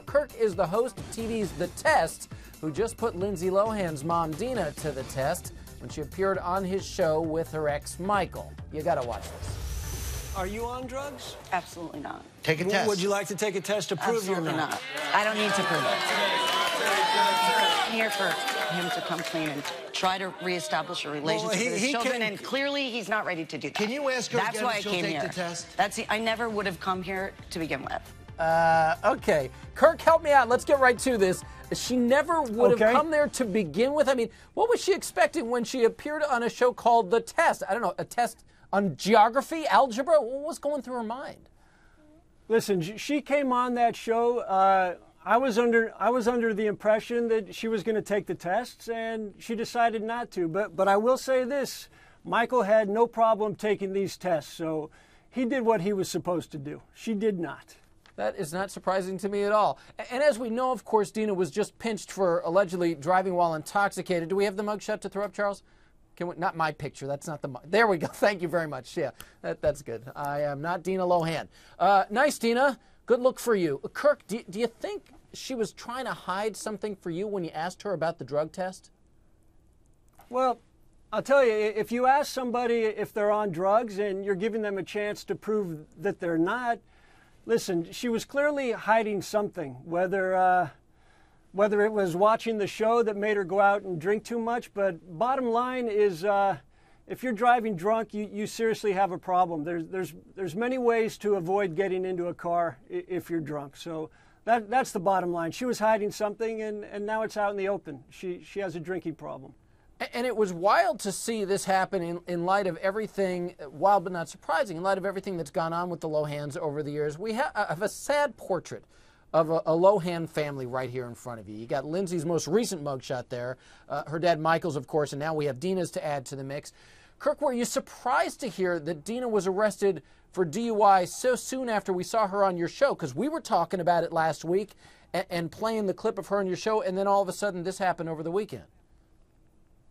Kirk is the host of TV's The Test, who just put Lindsay Lohan's mom, Dina, to the test when she appeared on his show with her ex, Michael. You gotta watch this. Are you on drugs? Absolutely not. Take a test. Would you like to take a test to prove Absolutely you're not? I don't need to prove it. I'm here for him to come clean and try to reestablish a relationship with his children, and clearly he's not ready to do that. Can you ask her That's again why if I she'll came take here. the test? I never would have come here to begin with. Okay. Kirk, help me out. Let's get right to this. She never would have come there to begin with. I mean, what was she expecting when she appeared on a show called The Test? I don't know, a test on geography, algebra? What was going through her mind? Listen, she came on that show. I was under the impression that she was going to take the tests, and she decided not to. But I will say this: Michael had no problem taking these tests, so he did what he was supposed to do. She did not. That is not surprising to me at all. And as we know, of course, Dina was just pinched for allegedly driving while intoxicated. Do we have the mugshot to throw up, Charles? Can we, not my picture. That's not the mug. There we go. Thank you very much. Yeah, that's good. I am not Dina Lohan. Nice, Dina. Good look for you. Kirk, do you think she was trying to hide something for you when you asked her about the drug test? Well, I'll tell you, if you ask somebody if they're on drugs and you're giving them a chance to prove that they're not, listen, she was clearly hiding something, whether it was watching the show that made her go out and drink too much. But bottom line is, if you're driving drunk, you seriously have a problem. There's many ways to avoid getting into a car if you're drunk. So that's the bottom line. She was hiding something, and now it's out in the open. She has a drinking problem. And it was wild to see this happen in light of everything, wild but not surprising, in light of everything that's gone on with the Lohans over the years. We have a sad portrait of a Lohan family right here in front of you. You got Lindsay's most recent mugshot there, her dad Michael's, of course, and now we have Dina's to add to the mix. Kirk, were you surprised to hear that Dina was arrested for DUI so soon after we saw her on your show? Because we were talking about it last week and playing the clip of her on your show, and then all of a sudden this happened over the weekend.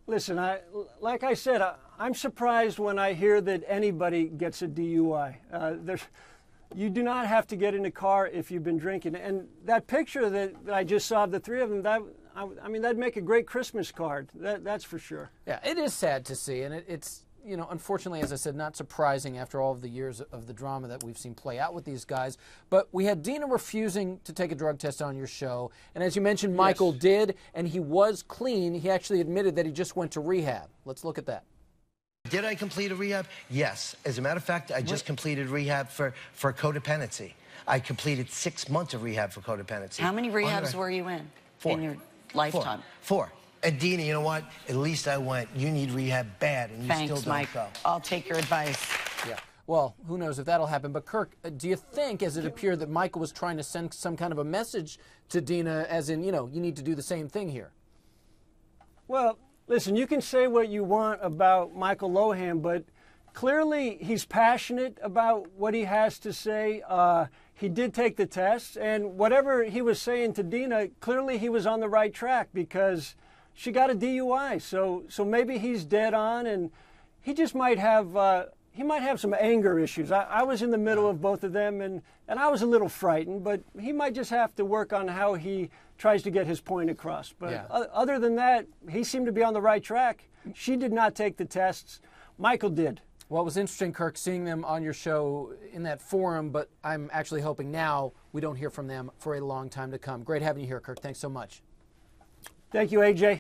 Listen, like I said, I'm surprised when I hear that anybody gets a DUI. You do not have to get in a car if you've been drinking. And that picture that I just saw of the three of them, I mean, that'd make a great Christmas card. That's for sure. Yeah, it is sad to see, and it's, you know, unfortunately, as I said, not surprising after all of the years of the drama that we've seen play out with these guys. But we had Dina refusing to take a drug test on your show, and as you mentioned, Michael did, and he was clean. He actually admitted that he just went to rehab. Let's look at that. Did I complete a rehab? Yes. As a matter of fact, I just completed rehab for codependency. I completed 6 months of rehab for codependency. How many rehabs were you in? 4. In your lifetime? 4. And Dina, you know what? At least I went. You need rehab bad, and you still don't Mike. go. I'll take your advice. Yeah. Well, who knows if that'll happen. But Kirk, do you think, as it appeared, that Michael was trying to send some kind of a message to Dina, as in, you know, you need to do the same thing here? Well, listen, you can say what you want about Michael Lohan, but clearly he's passionate about what he has to say. He did take the test, and whatever he was saying to Dina, clearly he was on the right track because she got a DUI. So maybe he's dead on, and he just might have some anger issues. I was in the middle of both of them, and I was a little frightened, but he might just have to work on how he tries to get his point across. But other than that, he seemed to be on the right track. She did not take the tests. Michael did. Well, it was interesting, Kirk, seeing them on your show in that forum, but I'm actually hoping now we don't hear from them for a long time to come. Great having you here, Kirk. Thanks so much. Thank you, AJ.